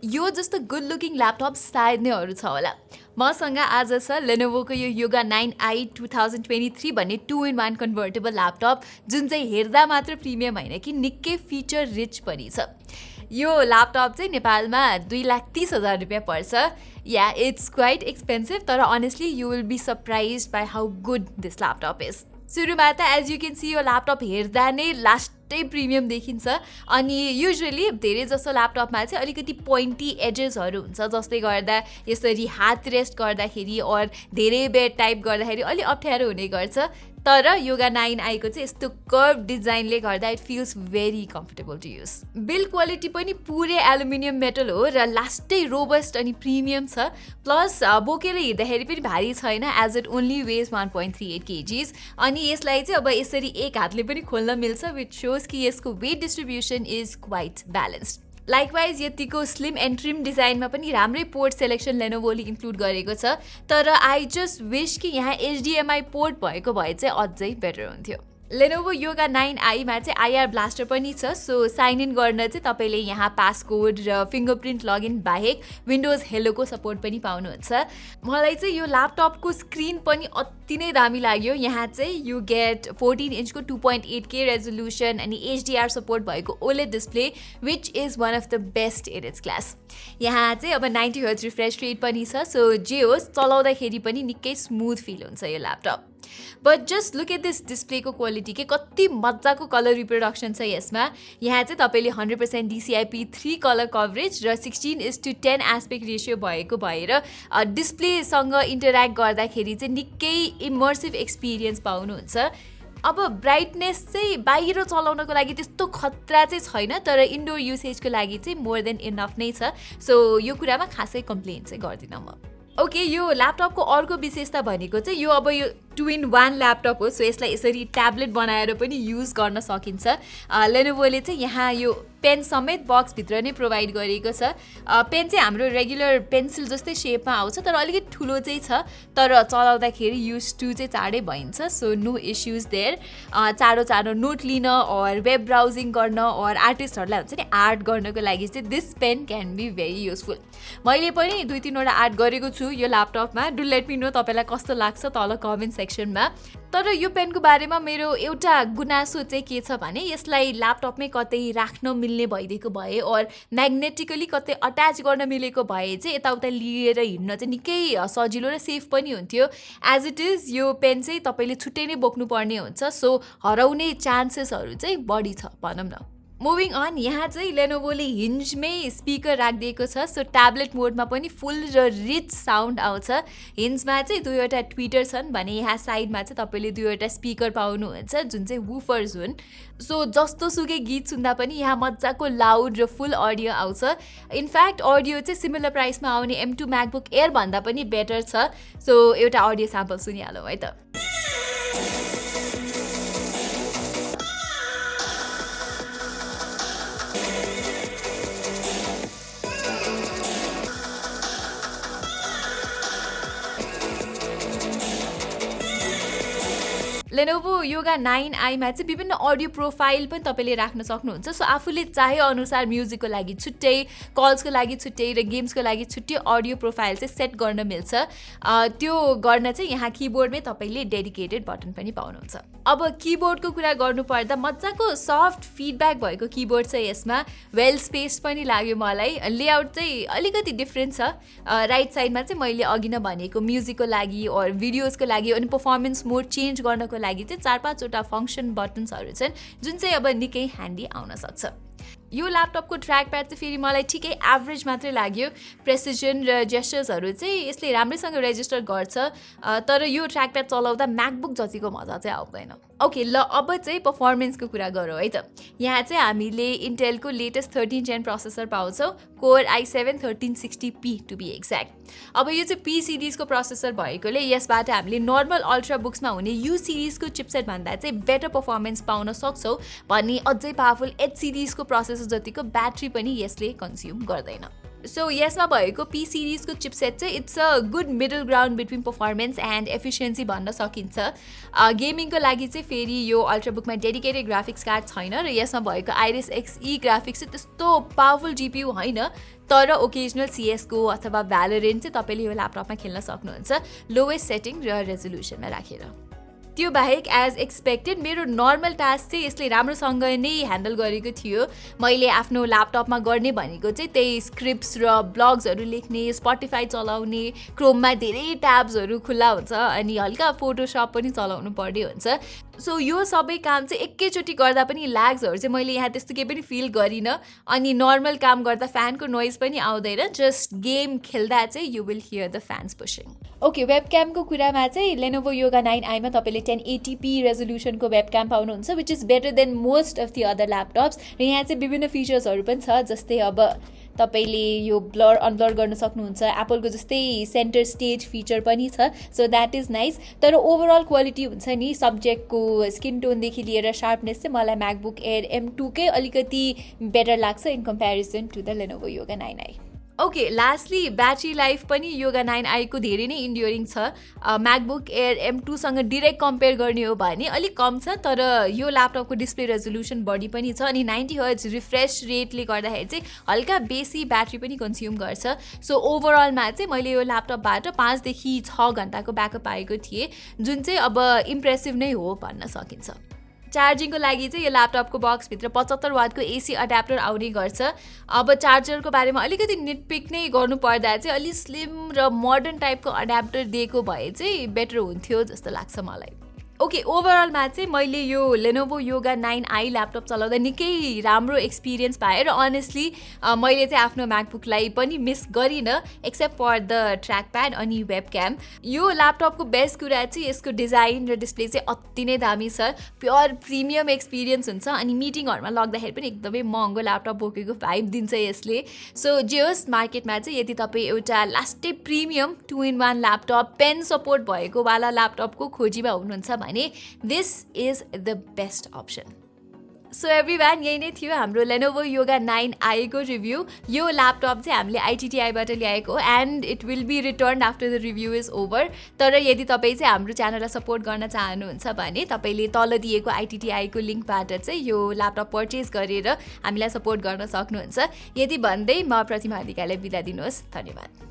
यो जस्तो good looking laptop सायद नै अरू छ होला। मसँग आज छ लेनोभोको यो योगा 9i 2023 भन्ने 2-in-1 कन्भर्टेबल ल्यापटप, जुन चाहिँ हेर्दा मात्र प्रिमियम होइन कि निकै फिचर रिच पनि छ। यो ल्यापटप चाहिँ नेपालमा 2,30,000 रुपियाँ पर्छ। या इट्स क्वाइट एक्सपेन्सिभ, तर honestly you will be surprised by how good this laptop is. सुरुमा त एज यु क्यान सी यो ल्यापटप हेर्दा नै लास्टै प्रिमियम देखिन्छ। अनि युजुअली धेरै जस्तो ल्यापटपमा चाहिँ अलिकति पोइन्टी एजेसहरू हुन्छ, जसले गर्दा यसरी हात रेस्ट गर्दाखेरि और धेरै बेर टाइप गर्दाखेरि अलिक अप्ठ्यारो हुने गर्छ। तर योगा 9i को चाहिँ यस्तो कर्भ डिजाइनले गर्दा it feels very comfortable to use. Build quality पनि पुरै एलुमिनियम मेटल हो र लास्टै रोबस्ट अनि प्रिमियम छ। प्लस बोकेर हिँड्दाखेरि पनि भारी छैन, as it only weighs 1.38 kgs। अनि यसलाई चाहिँ अब यसरी एक हातले पनि खोल्न मिल्छ, विच सोज कि यसको weight distribution is quite balanced. Likewise यतिको स्लिम एन्ड ट्रिम डिजाइनमा पनि राम्रै पोर्ट सेलेक्सन लेनोभोले इन्क्लुड गरेको छ। तर आई जस्ट विश कि यहाँ HDMI पोर्ट भएको भए चाहिँ अझै बेटर हुन्थ्यो। लेनोभो योगा 9i मा चाहिँ IR ब्लास्टर पनि छ। सो साइन इन गर्न चाहिँ तपाईँले यहाँ पासकोड र फिङ्गरप्रिन्ट लगइन बाहेक विन्डोज हेलोको सपोर्ट पनि पाउनुहुन्छ। मलाई चाहिँ यो ल्यापटपको स्क्रिन पनि अति नै दामी लाग्यो। यहाँ चाहिँ यु गेट 14 इन्चको 2.8K रेजोल्युसन अनि HDR सपोर्ट भएको OLED display, which is one of the best in its class. यहाँ चाहिँ अब 90 Hz रिफ्रेस रेट पनि छ। सो जे होस्, चलाउँदाखेरि पनि निकै स्मुथ फिल हुन्छ यो laptop. But just look at this डिस्प्लेको क्वालिटी के कति मजाको कलर रिप्रोडक्सन छ यसमा। यहाँ चाहिँ तपाईँले 100% DCI-P3 कलर कभरेज र 16:10 एस्पेक्ट रेसियो भएको भएर डिस्प्लेसँग इन्टरेक्ट गर्दाखेरि चाहिँ निकै इमर्सिभ एक्सपिरियन्स पाउनुहुन्छ। अब ब्राइटनेस चाहिँ बाहिर चलाउनको लागि त्यस्तो खतरा चाहिँ छैन, तर इन्डोर युसेजको लागि चाहिँ मोर देन इनफ नै छ। सो यो कुरामा खासै कम्प्लेन चाहिँ गर्दिनँ म। ओके, यो ल्यापटपको अर्को विशेषता भनेको चाहिँ यो अब यो 2-in-1 ल्यापटप हो। सो यसलाई यसरी ट्याब्लेट बनाएर पनि युज गर्न सकिन्छ। लेनोभोले चाहिँ यहाँ यो पेन समेत बक्सभित्र नै प्रोभाइड गरेको छ। पेन चाहिँ हाम्रो रेगुलर पेन्सिल जस्तै सेपमा आउँछ, तर अलिकति ठुलो चाहिँ छ। तर चलाउँदाखेरि युज टु चाहिँ चाँडै भइन्छ। So no issues there. चाँडो नोट लिन और वेब ब्राउजिङ गर्न और आर्टिस्टहरूलाई हुन्छ नि आर्ट गर्नको लागि चाहिँ this pen can be very useful. मैले पनि 2-3वटा आर्ट गरेको छु यो ल्यापटपमा। डु लेट मी नो तपाईँलाई कस्तो लाग्छ तल कमेन्ट सेक्सनमा। तर यो पेनको बारेमा मेरो एउटा गुनासो चाहिँ के छ भने यसलाई ल्यापटपमै कतै राख्न मिल्ने भइदिएको भए और म्याग्नेटिकली कतै अट्याच गर्न मिलेको भए चाहिँ यताउता लिएर हिँड्न चाहिँ निकै सजिलो र सेफ पनि हुन्थ्यो। एज इट इज यो पेन चाहिँ तपाईँले छुट्टै नै बोक्नुपर्ने हुन्छ। सो हराउने चान्सेसहरू चाहिँ बढी छ भनौँ न। मुभिङ अन, यहाँ चाहिँ लेनोभोले हिन्जमै स्पिकर राखिदिएको छ। सो ट्याब्लेट मोडमा पनि फुल र रिच साउन्ड आउँछ। हिन्जमा चाहिँ 2वटा ट्विटर छन् भने यहाँ साइडमा चाहिँ तपाईँले 2वटा स्पिकर पाउनुहुन्छ, जुन चाहिँ वुफर्स हुन्। सो जस्तो सुकै गीत सुन्दा पनि यहाँ मजाको लाउड र फुल अडियो आउँछ। इनफ्याक्ट अडियो चाहिँ सिमिलर प्राइसमा आउने M2 Macbook Air भन्दा पनि बेटर छ। सो एउटा अडियो स्याम्पल सुनिहालौँ है त। लेनोभो योगा 9i मा चाहिँ विभिन्न अडियो प्रोफाइल पनि तपाईँले राख्न सक्नुहुन्छ। सो आफूले चाहे अनुसार म्युजिकको लागि छुट्टै, कल्सको लागि छुट्टै र गेम्सको लागि छुट्टै अडियो प्रोफाइल चाहिँ सेट गर्न मिल्छ। त्यो गर्न चाहिँ यहाँ किबोर्डमै तपाईँले डेडिकेटेड बटन पनि पाउनुहुन्छ। अब किबोर्डको कुरा गर्नुपर्दा मजाको सफ्ट फिडब्याक भएको किबोर्ड छ यसमा। वेल स्पेस पनि लाग्यो मलाई। लेआउट चाहिँ अलिकति डिफ्रेन्ट छ। राइट साइडमा चाहिँ मैले अघि नै भनेको म्युजिकको लागि और भिडियोजको लागि अनि पर्फर्मेन्स मोड चेन्ज गर्नको लागि चाहिँ 4-5वटा फङ्सन बटन्सहरू छन्, जुन चाहिँ अब निकै ह्यान्डी आउन सक्छ। यो ल्यापटपको ट्र्याक प्याड चाहिँ फेरि मलाई ठिकै एभरेज मात्रै लाग्यो। प्रेसिजन र जेस्चर्सहरू चाहिँ यसले राम्रैसँग रेजिस्टर गर्छ, तर यो ट्र्याक प्याड चलाउँदा म्याकबुक जतिको मजा चाहिँ आउँदैन। ओके ल, अब चाहिँ पर्फर्मेन्सको कुरा गरौँ है त। यहाँ चाहिँ हामीले इन्टेलको लेटेस्ट 13th Gen प्रोसेसर पाउँछौँ, core i7 1360p to be exact. अब यो चाहिँ P सिरिजको प्रोसेसर भएकोले यसबाट हामीले नर्मल अल्ट्राबुक्समा हुने U सिरिजको चिपसेट भन्दा चाहिँ बेटर पर्फर्मेन्स पाउन सक्छौँ भन्ने अझै पावरफुल H सिरिजको प्रोसेसर जतिको ब्याट्री पनि यसले कन्ज्युम गर्दैन। सो यसमा भएको पी सिरिजको चिपसेट चाहिँ it's a good middle ground between performance and efficiency भन्न सकिन्छ। गेमिङको लागि चाहिँ फेरि यो अल्ट्राबुकमा डेडिकेटेड ग्राफिक्स कार्ड छैन र यसमा भएको आइरिस XE ग्राफिक्स चाहिँ त्यस्तो पावरफुल GPU होइन, तर ओकेजनल CS:GO अथवा भ्यालोरेन्ट चाहिँ तपाईँले यो ल्यापटपमा खेल्न सक्नुहुन्छ लोवेस्ट सेटिङ र रेजोल्युसनमा राखेर। त्यो बाहेक एज एक्सपेक्टेड मेरो नर्मल टास्क चाहिँ यसले राम्रोसँग नै ह्यान्डल गरेको थियो। मैले आफ्नो ल्यापटपमा गर्ने भनेको चाहिँ त्यही स्क्रिप्ट्स र ब्लग्सहरू लेख्ने, स्पोटिफाई चलाउने, क्रोममा धेरै ट्याब्सहरू खुल्ला हुन्छ अनि हल्का फोटोसप पनि चलाउनु पर्ने हुन्छ। सो यो सबै काम चाहिँ एकैचोटि गर्दा पनि ल्याग्सहरू चाहिँ मैले यहाँ त्यस्तो केही पनि फिल गरिनँ अनि नर्मल काम गर्दा फ्यानको नोइज पनि आउँदैन। जस्ट गेम खेल्दा चाहिँ you will hear the fans pushing. Okay, वेबक्यामको कुरामा चाहिँ Lenovo Yoga 9i मा तपाईँले 1080p रेजोल्युसनको वेबक्याम पाउनुहुन्छ which is better than most of the other laptops. र यहाँ चाहिँ विभिन्न फिचर्सहरू पनि छ, जस्तै अब तपाईँले यो ब्लर अनब्लर गर्न सक्नुहुन्छ, एप्पलको जस्तै सेन्टर स्टेज फिचर पनि छ, सो द्याट इज नाइस। तर ओभरअल क्वालिटी हुन्छ नि सब्जेक्टको स्किन टोनदेखि लिएर शार्पनेस चाहिँ मलाई MacBook Air M2 कै अलिकति बेटर लाग्छ in comparison to the Lenovo Yoga 9i। Okay, lastly battery life पनि Yoga 9i को धेरै नै इन्ड्युरिङ छ। MacBook Air M2 सँग डिरेक्ट कम्पेयर गर्ने हो भने अलिक कम छ, तर यो ल्यापटपको डिस्प्ले रेजोल्युसन बढी पनि छ अनि 90 हर्ट्ज रिफ्रेस रेटले गर्दाखेरि चाहिँ हल्का बेसी ब्याट्री पनि कन्ज्युम गर्छ। सो ओभरअलमा चाहिँ मैले यो ल्यापटपबाट 5 देखि 6 घन्टाको ब्याकअप पाएको थिएँ, जुन चाहिँ अब इम्प्रेसिभ नै हो भन्न सकिन्छ। चार्जिङको लागि चाहिँ यो ल्यापटपको बक्सभित्र 75 वाटको AC एडाप्टर आउने गर्छ। अब चार्जरको बारेमा अलिकति निटपिक नै गर्नुपर्दा चाहिँ अलिक स्लिम र मोडर्न टाइपको एडाप्टर दिएको भए चाहिँ बेटर हुन्थ्यो जस्तो लाग्छ मलाई। ओके, ओभरअलमा चाहिँ मैले यो Lenovo Yoga 9i ल्यापटप चलाउँदा निकै राम्रो एक्सपिरियन्स पाएँ र अनेस्टली मैले चाहिँ आफ्नो म्याकबुकलाई पनि मिस गरिनँ except for the track pad अनि वेबक्याम। यो ल्यापटपको बेस्ट कुरा चाहिँ यसको डिजाइन र डिस्प्ले चाहिँ अति नै दामी छ, प्योर प्रिमियम एक्सपिरियन्स हुन्छ अनि मिटिङहरूमा लग्दाखेरि पनि एकदमै महँगो ल्यापटप बोकेको भाइब दिन्छ यसले। सो जे होस्, मार्केटमा चाहिँ यदि तपाईँ एउटा लास्टै premium 2-in-1 laptop pen support भएको वाला ल्यापटपको खोजीमा हुनुहुन्छ भने this is the best option. So everyone, यही नै थियो हाम्रो Lenovo Yoga 9i को रिभ्यू। यो ल्यापटप चाहिँ हामीले ITTIबाट ल्याएको and it will be return after the review is over. तर यदि तपाईँ चाहिँ हाम्रो च्यानललाई सपोर्ट गर्न चाहनुहुन्छ भने तपाईँले तल दिएको ITTI को लिङ्कबाट चाहिँ यो ल्यापटप पर्चेस गरेर हामीलाई सपोर्ट गर्न सक्नुहुन्छ। यदि भन्दै म प्रतिमा अधिकारीलाई बिदा दिनुहोस्। धन्यवाद।